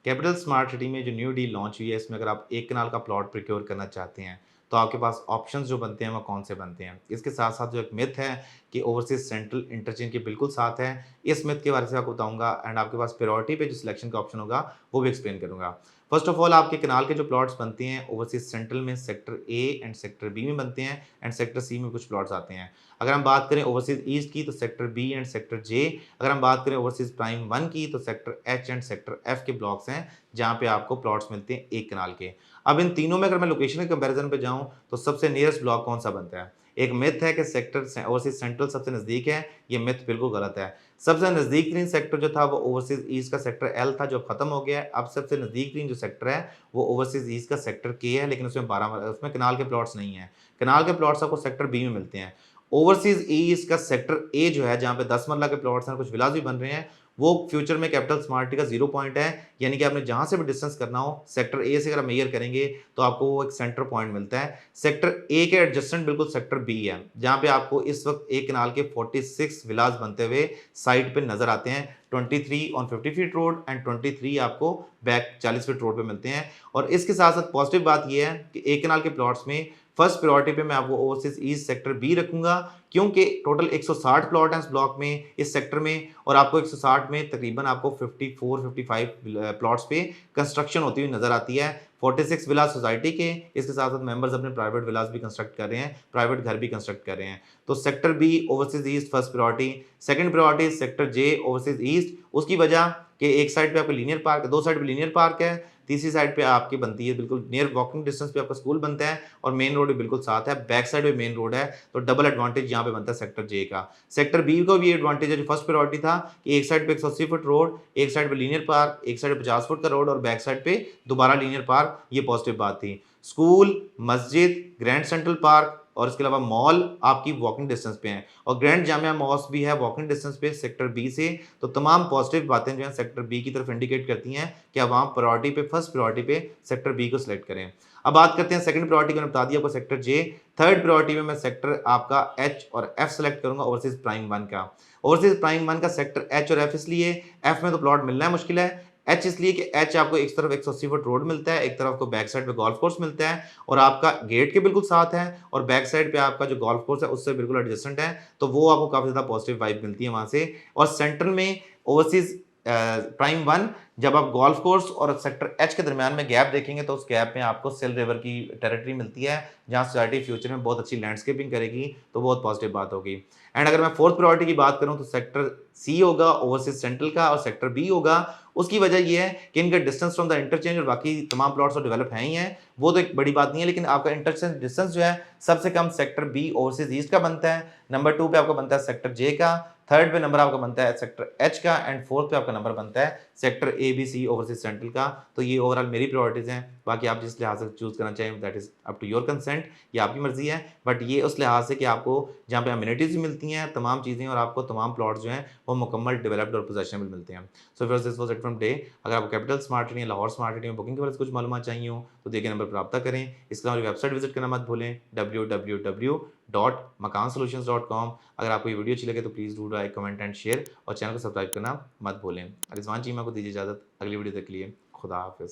Capital smart city में जो new deal launch हुई है, इसमें अगर आप एक कनाल का प्लॉट प्रोक्योर करना चाहते हैं, तो आपके पास ऑप्शंस जो बनते हैं वो कौन से बनते हैं। इसके साथ-साथ जो एक मिथ है कि ओवरसीज़ सेंट्रल इंटरचेंज के बिल्कुल साथ है, इस मिथ के बारे में आपको बताऊँगा एंड आपके पास प्रायोरिटी पे जो सिलेक्शन का ऑप्शन होगा, वो भी एक्सप्लेन करूँगा। फर्स्ट ऑफ ऑल आपके कनाल के जो प्लॉट्स बनते हैं, ओवरसीज़ सेंट्रल में sector A and sector B में बनते हैं एंड सेक्टर सी में कुछ प्लॉट्स आते हैं। अगर हम बात करें ओवरसीज़ ईस्ट की तो सेक्टर बी एंड सेक्टर जे, अगर हम बात करें ओवरसीज़ प्राइम 1 की तो sector H and sector F के ब्लॉक्स हैं, जहाँ पे आपको प्लॉट्स मिलते हैं 1 कनाल के। अब इन तीनों में अगर मैं लोकेशन के कंपैरिज़न पे जाऊँ, तो सबसे नियरेस्ट ब्लॉक कौन-सा बनता है? एक मिथ है कि सेक्टर से ओवरसीज़ सेंट्रल सबसे नज़दीक है, ये मिथ बिल्कुल गलत है। सबसे नज़दीक तरीन सेक्टर जो था वो ओवरसीज़ ईस्ट का सेक्टर एल था, जो अब खत्म हो गया है। अब सबसे नज़दीक तरीन जो सेक्टर है, वो ओवरसीज़ ईस्ट का सेक्टर के है, लेकिन उसमें कनाल के प्लॉट्स नहीं हैं। कनाल के प्लॉट्स आपको सेक्टर बी में मिलते हैं। ओवरसीज़ ईस्ट का सेक्टर ए जो है, जहाँ पे 10 मरला के प्लॉट्स हैं, कुछ विलास भी बन रहे हैं, वो फ्यूचर में कैपिटल स्मार्ट सिटी का 0 पॉइंट है, यानी कि आपने जहाँ से भी डिस्टेंस करना हो, सेक्टर ए से अगर आप मेजर करेंगे, तो आपको वो एक सेंटर पॉइंट मिलता है। सेक्टर ए के एडजेसेंट बिल्कुल सेक्टर बी है, जहाँ पे आपको इस वक़्त एक कनाल के 46 विलास बनते हुए साइट पे नज़र आते हैं। 23 ऑन 50 फीट रोड एंड 23 आपको बैक 40 फीट रोड पे मिलते हैं। और इसके साथ-साथ पॉजिटिव बात ये है कि एक कनाल के प्लॉट्स में फर्स्ट प्रायोरिटी पे मैं आपको ओवरसीज़ ईस्ट सेक्टर बी रखूँगा, क्योंकि टोटल 160 प्लॉट हैं इस ब्लॉक में, इस सेक्टर में, और आपको 160 में तकरीबन आपको 54-55 प्लॉट्स पे कंस्ट्रक्शन होती हुई नज़र आती है। 46 विलास सोसाइटी के, इसके साथ-साथ मेंबर्स अपने प्राइवेट विलास भी कंस्ट्रक्ट कर रहे हैं, प्राइवेट घर भी कंस्ट्रक्ट कर रहे हैं। तो sector B overseas east first priority, second priority sector J overseas east, उसकी वजह कि एक साइड पे आपको लीनियर पार्क, दो साइड पे लीनियर पार्क है, तीसरी साइड पे आपकी बनती है बिल्कुल नियर वॉकिंग डिस्टेंस पे आपका स्कूल बनता है और मेन रोड भी बिल्कुल साथ है, बैक साइड पे मेन रोड है, तो डबल एडवांटेज यहाँ पे बनता है सेक्टर जे का। सेक्टर बी को भी एडवांटेज है, जो फर्स्ट प्रायोरिटी था कि एक साइड पे 180 फुट रोड, एक साइड पे लीनियर पार्क, एक साइड पे 50 फुट का रोड और बैक साइड पे दोबारा लीनियर पार्क, ये पॉजिटिव बात थी। स्कूल, मस्जिद, ग्रैंड सेंट्रल पार्क और इसके अलावा मॉल आपकी वॉकिंग डिस्टेंस पे हैं और ग्रैंड जामिया मॉस्क भी है वॉकिंग डिस्टेंस पे सेक्टर बी से। तो तमाम पॉजिटिव बातें जो हैं सेक्टर बी की तरफ इंडिकेट करती हैं कि अब आप प्रायोरिटी पे फर्स्ट प्रायोरिटी पे सेक्टर बी को सिलेक्ट करें। अब बात करते हैं सेकंड प्रायोरिटी की, मैंने बता दिया आपको सेक्टर जे। थर्ड प्रायोरिटी में मैं सेक्टर आपका एच और एफ सेलेक्ट करूंगा ओवरसीज प्राइम 1 का। ओवरसीज प्राइम 1 का सेक्टर एच और एफ इसलिए, एफ में तो प्लॉट मिलना है मुश्किल है, एच इसलिए कि एच आपको एक तरफ 180 फुट रोड मिलता है, एक तरफ आपको बैक साइड पे गोल्फ कोर्स मिलता है और आपका गेट के बिल्कुल साथ है और बैक साइड पे आपका जो गोल्फ कोर्स है उससे बिल्कुल एडजेसेंट है, तो वो आपको काफ़ी ज़्यादा पॉजिटिव वाइब मिलती है वहाँ से। और सेंटर में ओवरसीज़ प्राइम 1, जब आप गोल्फ कोर्स और सेक्टर एच के दरमियान में गैप देखेंगे तो उस गैप में आपको सिल रिवर की टेरिटरी मिलती है, जहाँ सोसाइटी फ्यूचर में बहुत अच्छी लैंडस्केपिंग करेगी, तो बहुत पॉजिटिव बात होगी। एंड अगर मैं फोर्थ प्रायोरिटी की बात करूँ तो सेक्टर सी होगा ओवरसीज सेंट्रल का और सेक्टर बी होगा। उसकी वजह ये है कि इनका डिस्टेंस फ्रॉम द इंटरचेंज और बाकी तमाम प्लॉट्स तो डेवलप हैं ही हैं, वो तो एक बड़ी बात नहीं है, लेकिन आपका इंटरचेंज डिस्टेंस जो है सबसे कम सेक्टर बी ओवरसीज ईस्ट का बनता है, नंबर 2 पे आपका बनता है सेक्टर जे का, थर्ड पे नंबर आपका बनता है सेक्टर एच का एंड फोर्थ पे आपका नंबर बनता है sector A B C overseas central का। तो ये ओवरऑल मेरी प्रायोरिटीज़ हैं, बाकी आप जिस लिहाज से चूज़ करना चाहें that is up to your consent, ये आपकी मर्ज़ी है, बट ये उस लिहाज से कि आपको जहाँ पे अम्यूनिटीज़ भी मिलती हैं, तमाम चीज़ें और आपको तमाम प्लॉट्स जो हैं वो मुकम्मल डेवलप्ड और पोजेशनेबल मिलते हैं। So viewers this was it from day. अगर आपको कैपिटल स्मार्ट सिटी या लाहौर स्मार्ट सिटी में बुकिंग के बारे में कुछ मालूमात चाहिए हो तो दिए गए नंबर पर रब्ता करें। इसके अलावा वेबसाइट विजिट करना मत भूलें www.makansolutions.com। अगर आपको ये वीडियो अच्छी लगे तो please do like, comment and share और चैनल को सब्सक्राइब करना मत भूलें। रिजवान चीमा को दीजिए इजाज़त, अगली वीडियो तक के लिए खुदा हाफिज़।